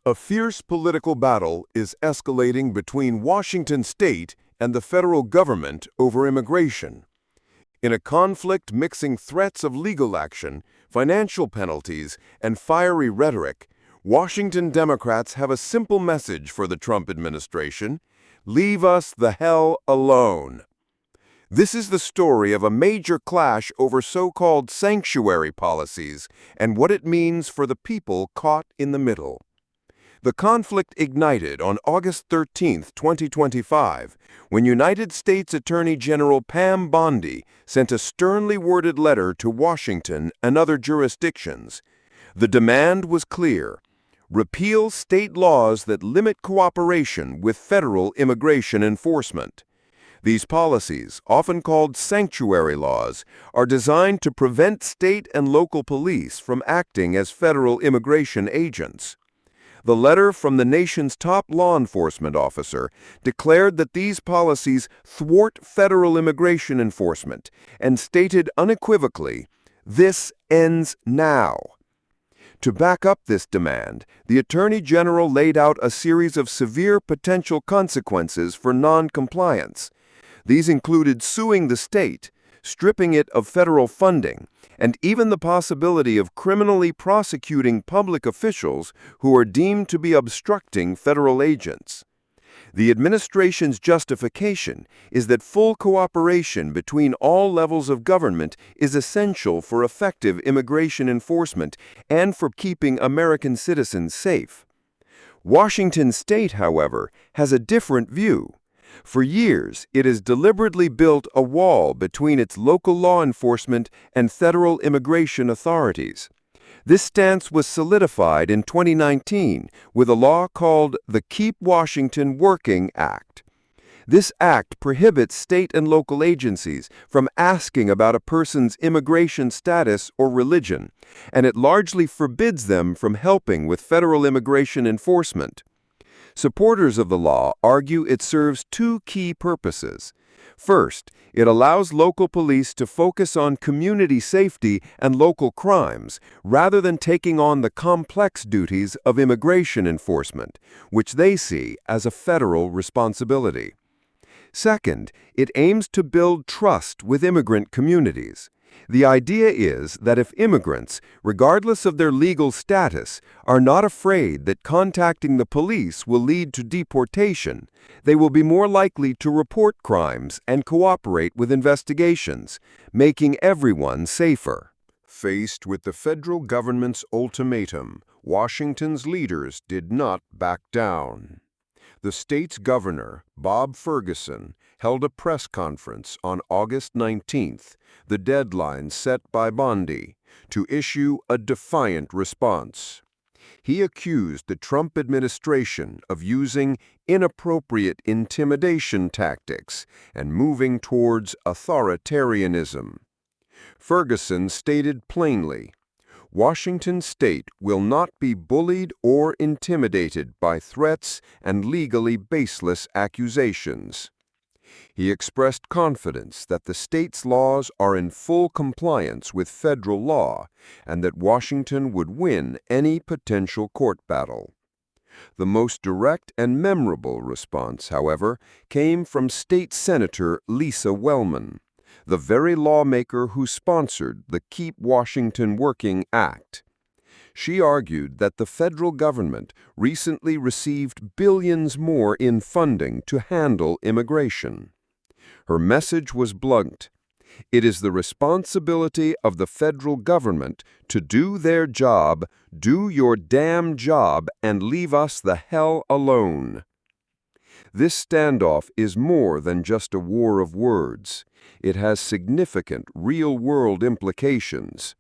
A fierce political battle is escalating between Washington state and the federal government over immigration. In a conflict mixing threats of legal action, financial penalties, and fiery rhetoric, Washington Democrats have a simple message for the Trump administration: leave us the hell alone. This is the story of a major clash over so-called sanctuary policies and what it means for the people caught in the middle. The conflict ignited on August 13, 2025, when United States Attorney General Pam Bondi sent a sternly worded letter to Washington and other jurisdictions. The demand was clear: repeal state laws that limit cooperation with federal immigration enforcement. These policies, often called sanctuary laws, are designed to prevent state and local police from acting as federal immigration agents. The letter from the nation's top law enforcement officer declared that these policies thwart federal immigration enforcement and stated unequivocally, "This ends now." To back up this demand, the Attorney General laid out a series of severe potential consequences for non-compliance. These included suing the state, stripping it of federal funding, and even the possibility of criminally prosecuting public officials who are deemed to be obstructing federal agents. The administration's justification is that full cooperation between all levels of government is essential for effective immigration enforcement and for keeping American citizens safe. Washington state, however, has a different view. For years, it has deliberately built a wall between its local law enforcement and federal immigration authorities. This stance was solidified in 2019 with a law called the Keep Washington Working Act. This act prohibits state and local agencies from asking about a person's immigration status or religion, and it largely forbids them from helping with federal immigration enforcement. Supporters of the law argue it serves two key purposes. First, it allows local police to focus on community safety and local crimes rather than taking on the complex duties of immigration enforcement, which they see as a federal responsibility. Second, it aims to build trust with immigrant communities. The idea is that if immigrants, regardless of their legal status, are not afraid that contacting the police will lead to deportation, they will be more likely to report crimes and cooperate with investigations, making everyone safer. Faced with the federal government's ultimatum, Washington's leaders did not back down. The state's governor, Bob Ferguson, held a press conference on August 19th, the deadline set by Bondi, to issue a defiant response. He accused the Trump administration of using inappropriate intimidation tactics and moving towards authoritarianism. Ferguson stated plainly, "Washington state will not be bullied or intimidated by threats and legally baseless accusations." He expressed confidence that the state's laws are in full compliance with federal law and that Washington would win any potential court battle. The most direct and memorable response, however, came from State Senator Lisa Wellman, the very lawmaker who sponsored the Keep Washington Working Act. She argued that the federal government recently received billions more in funding to handle immigration. Her message was blunt. It is the responsibility of the federal government to do their job, do your damn job, and leave us the hell alone. This standoff is more than just a war of words. It has significant real-world implications.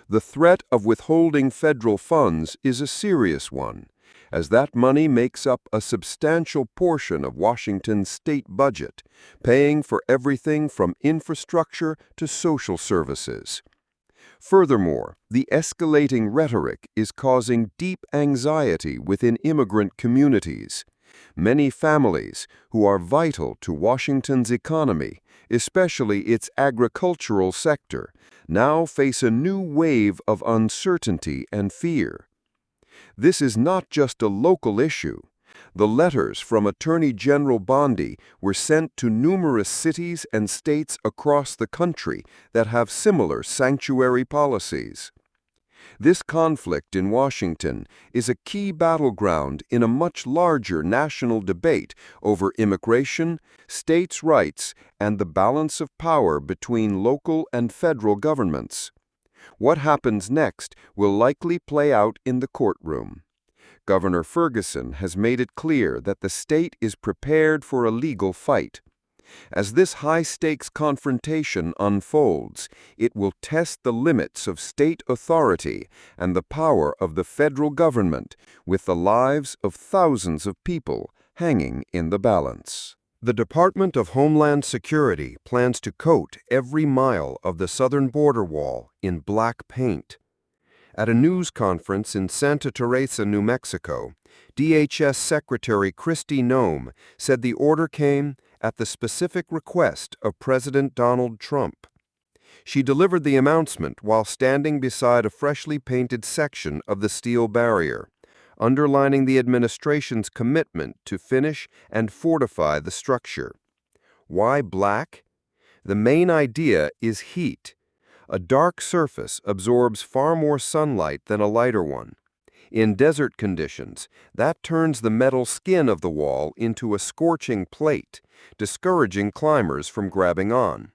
The threat of withholding federal funds is a serious one, as that money makes up a substantial portion of Washington's state budget, paying for everything from infrastructure to social services. Furthermore, the escalating rhetoric is causing deep anxiety within immigrant communities. Many families, who are vital to Washington's economy, especially its agricultural sector, now face a new wave of uncertainty and fear. This is not just a local issue. The letters from Attorney General Bondi were sent to numerous cities and states across the country that have similar sanctuary policies. This conflict in Washington is a key battleground in a much larger national debate over immigration, states' rights, and the balance of power between local and federal governments. What happens next will likely play out in the courtroom. Governor Ferguson has made it clear that the state is prepared for a legal fight. As this high-stakes confrontation unfolds, it will test the limits of state authority and the power of the federal government, with the lives of thousands of people hanging in the balance. The Department of Homeland Security plans to coat every mile of the southern border wall in black paint. At a news conference in Santa Teresa, New Mexico, DHS Secretary Noem said the order came at the specific request of President Donald Trump. She delivered the announcement while standing beside a freshly painted section of the steel barrier, underlining the administration's commitment to finish and fortify the structure. Why black? The main idea is heat. A dark surface absorbs far more sunlight than a lighter one. In desert conditions, that turns the metal skin of the wall into a scorching plate, discouraging climbers from grabbing on.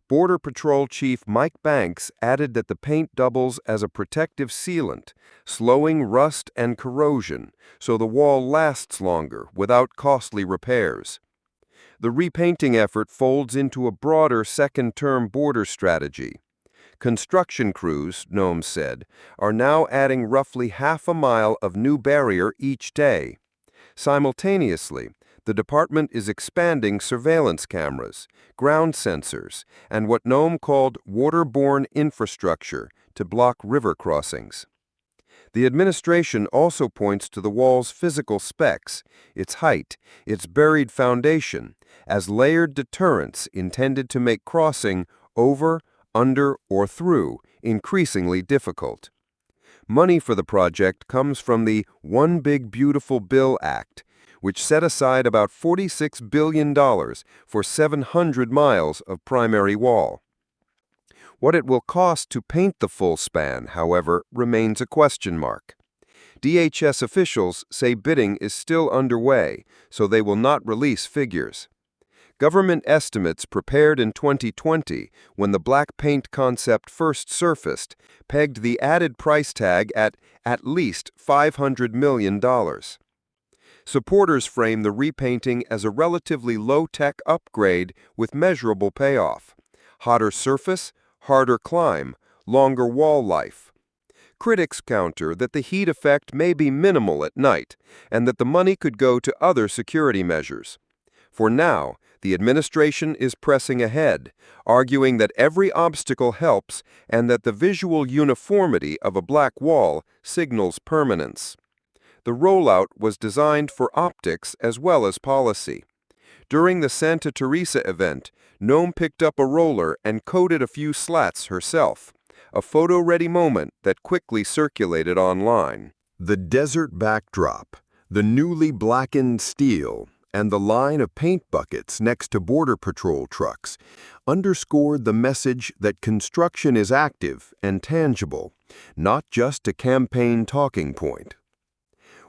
Border Patrol Chief Mike Banks added that the paint doubles as a protective sealant, slowing rust and corrosion, so the wall lasts longer without costly repairs. The repainting effort folds into a broader second-term border strategy. Construction crews, Noem said, are now adding roughly half a mile of new barrier each day. Simultaneously, the department is expanding surveillance cameras, ground sensors, and what Noem called waterborne infrastructure to block river crossings. The administration also points to the wall's physical specs, its height, its buried foundation, as layered deterrents intended to make crossing over, under, or through increasingly difficult. Money for the project comes from the One Big Beautiful Bill Act, which set aside about $46 billion for 700 miles of primary wall. What it will cost to paint the full span, however, remains a question mark. DHS officials say bidding is still underway, so they will not release figures. Government estimates prepared in 2020, when the black paint concept first surfaced, pegged the added price tag at least $500 million. Supporters frame the repainting as a relatively low-tech upgrade with measurable payoff: hotter surface, harder climb, longer wall life. Critics counter that the heat effect may be minimal at night, and that the money could go to other security measures. For now, the administration is pressing ahead, arguing that every obstacle helps and that the visual uniformity of a black wall signals permanence. The rollout was designed for optics as well as policy. During the Santa Teresa event, Noem picked up a roller and coated a few slats herself, a photo-ready moment that quickly circulated online. The desert backdrop, the newly blackened steel, and the line of paint buckets next to Border Patrol trucks underscored the message that construction is active and tangible, not just a campaign talking point.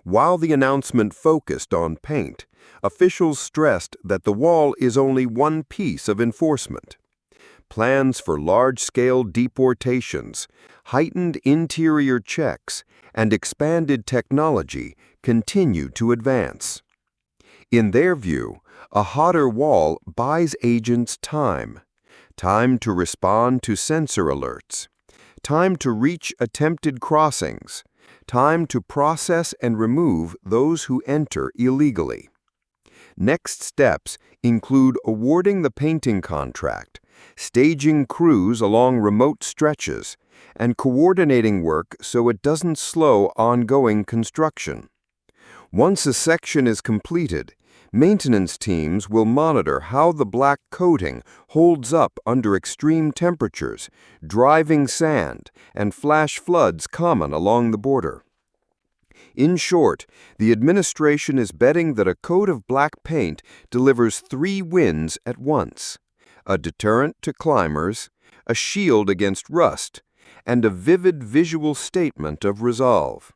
While the announcement focused on paint, officials stressed that the wall is only one piece of enforcement. Plans for large-scale deportations, heightened interior checks, and expanded technology continue to advance. In their view, a hotter wall buys agents time to respond to sensor alerts, time to reach attempted crossings, time to process and remove those who enter illegally. Next steps include awarding the painting contract, staging crews along remote stretches, and coordinating work so it doesn't slow ongoing construction. Once a section is completed, maintenance teams will monitor how the black coating holds up under extreme temperatures, driving sand, and flash floods common along the border. In short, the administration is betting that a coat of black paint delivers 3 wins at once: a deterrent to climbers, a shield against rust, and a vivid visual statement of resolve.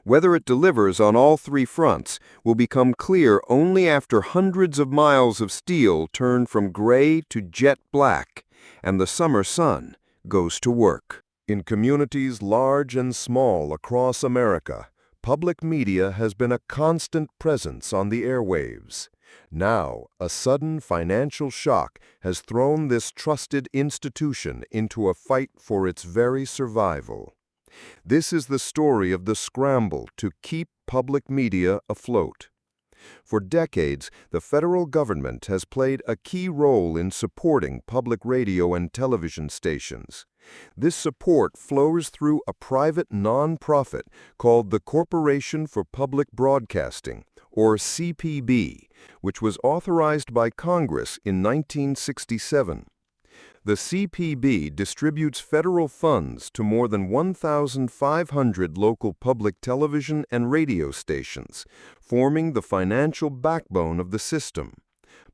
Whether it delivers on all 3 fronts will become clear only after hundreds of miles of steel turn from gray to jet black, and the summer sun goes to work. In communities large and small across America, public media has been a constant presence on the airwaves. Now, a sudden financial shock has thrown this trusted institution into a fight for its very survival. This is the story of the scramble to keep public media afloat. For decades, the federal government has played a key role in supporting public radio and television stations. This support flows through a private nonprofit called the Corporation for Public Broadcasting, or CPB, which was authorized by Congress in 1967. The CPB distributes federal funds to more than 1,500 local public television and radio stations, forming the financial backbone of the system.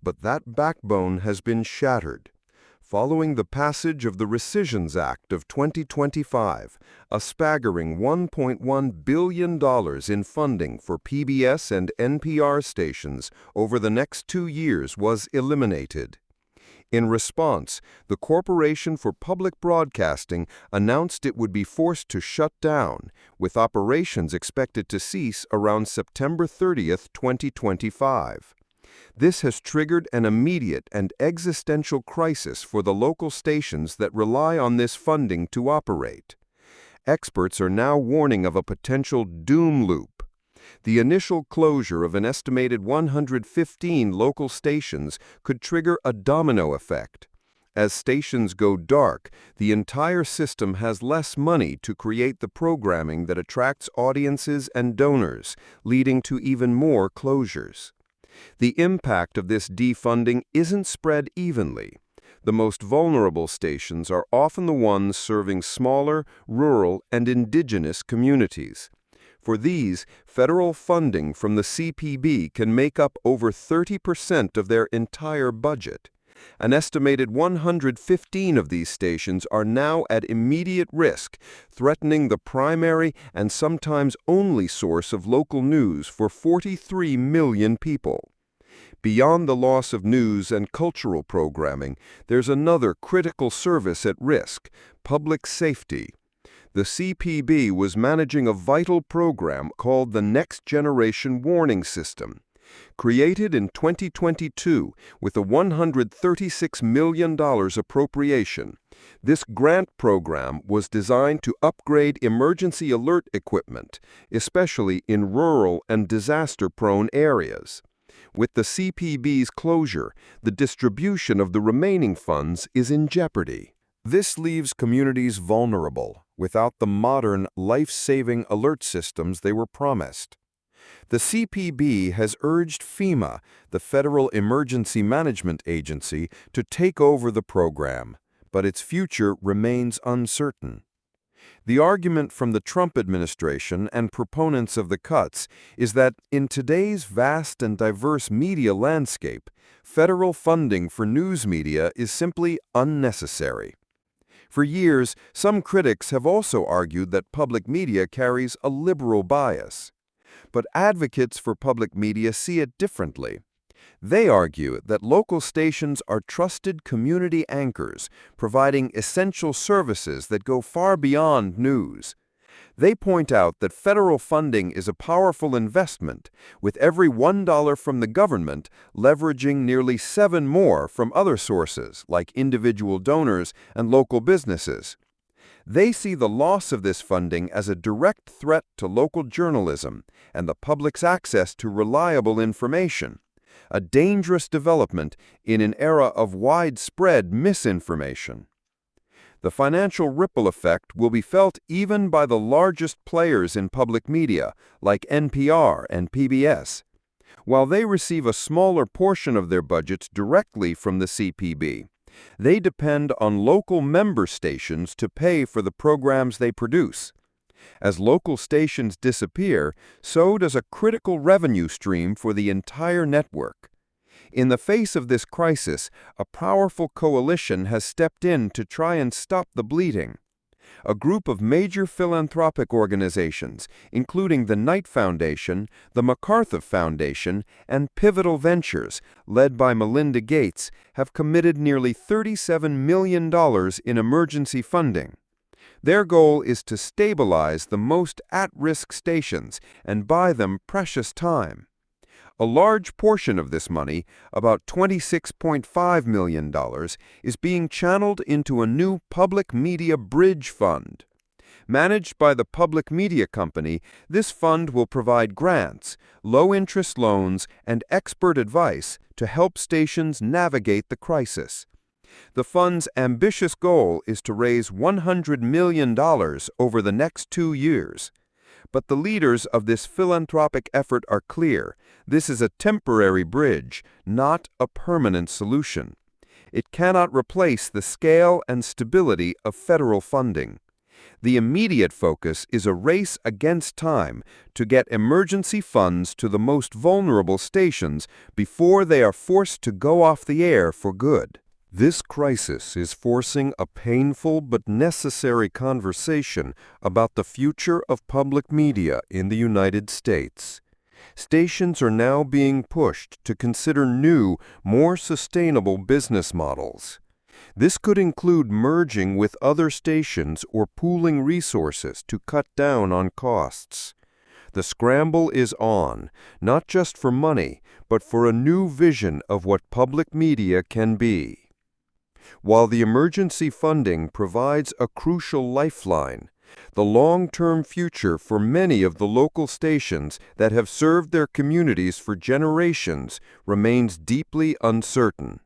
But that backbone has been shattered. Following the passage of the Rescissions Act of 2025, a staggering $1.1 billion in funding for PBS and NPR stations over the next 2 years was eliminated. In response, the Corporation for Public Broadcasting announced it would be forced to shut down, with operations expected to cease around September 30, 2025. This has triggered an immediate and existential crisis for the local stations that rely on this funding to operate. Experts are now warning of a potential doom loop. The initial closure of an estimated 115 local stations could trigger a domino effect. As stations go dark, the entire system has less money to create the programming that attracts audiences and donors, leading to even more closures. The impact of this defunding isn't spread evenly. The most vulnerable stations are often the ones serving smaller, rural, and indigenous communities. For these, federal funding from the CPB can make up over 30% of their entire budget. An estimated 115 of these stations are now at immediate risk, threatening the primary and sometimes only source of local news for 43 million people. Beyond the loss of news and cultural programming, there's another critical service at risk: public safety. The CPB was managing a vital program called the Next Generation Warning System. Created in 2022 with a $136 million appropriation, this grant program was designed to upgrade emergency alert equipment, especially in rural and disaster-prone areas. With the CPB's closure, the distribution of the remaining funds is in jeopardy. This leaves communities vulnerable, without the modern, life-saving alert systems they were promised. The CPB has urged FEMA, the Federal Emergency Management Agency, to take over the program, but its future remains uncertain. The argument from the Trump administration and proponents of the cuts is that in today's vast and diverse media landscape, federal funding for news media is simply unnecessary. For years, some critics have also argued that public media carries a liberal bias. But advocates for public media see it differently. They argue that local stations are trusted community anchors, providing essential services that go far beyond news. They point out that federal funding is a powerful investment, with every $1 from the government leveraging nearly 7 more from other sources, like individual donors and local businesses. They see the loss of this funding as a direct threat to local journalism and the public's access to reliable information, a dangerous development in an era of widespread misinformation. The financial ripple effect will be felt even by the largest players in public media, like NPR and PBS. While they receive a smaller portion of their budgets directly from the CPB, they depend on local member stations to pay for the programs they produce. As local stations disappear, so does a critical revenue stream for the entire network. In the face of this crisis, a powerful coalition has stepped in to try and stop the bleeding. A group of major philanthropic organizations, including the Knight Foundation, the MacArthur Foundation, and Pivotal Ventures, led by Melinda Gates, have committed nearly $37 million in emergency funding. Their goal is to stabilize the most at-risk stations and buy them precious time. A large portion of this money, about $26.5 million, is being channeled into a new public media bridge fund. Managed by the Public Media Company, this fund will provide grants, low-interest loans, and expert advice to help stations navigate the crisis. The fund's ambitious goal is to raise $100 million over the next 2 years. But the leaders of this philanthropic effort are clear. This is a temporary bridge, not a permanent solution. It cannot replace the scale and stability of federal funding. The immediate focus is a race against time to get emergency funds to the most vulnerable stations before they are forced to go off the air for good. This crisis is forcing a painful but necessary conversation about the future of public media in the United States. Stations are now being pushed to consider new, more sustainable business models. This could include merging with other stations or pooling resources to cut down on costs. The scramble is on, not just for money, but for a new vision of what public media can be. While the emergency funding provides a crucial lifeline, the long-term future for many of the local stations that have served their communities for generations remains deeply uncertain.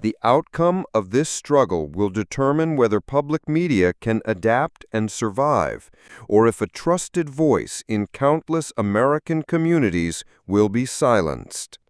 The outcome of this struggle will determine whether public media can adapt and survive, or if a trusted voice in countless American communities will be silenced.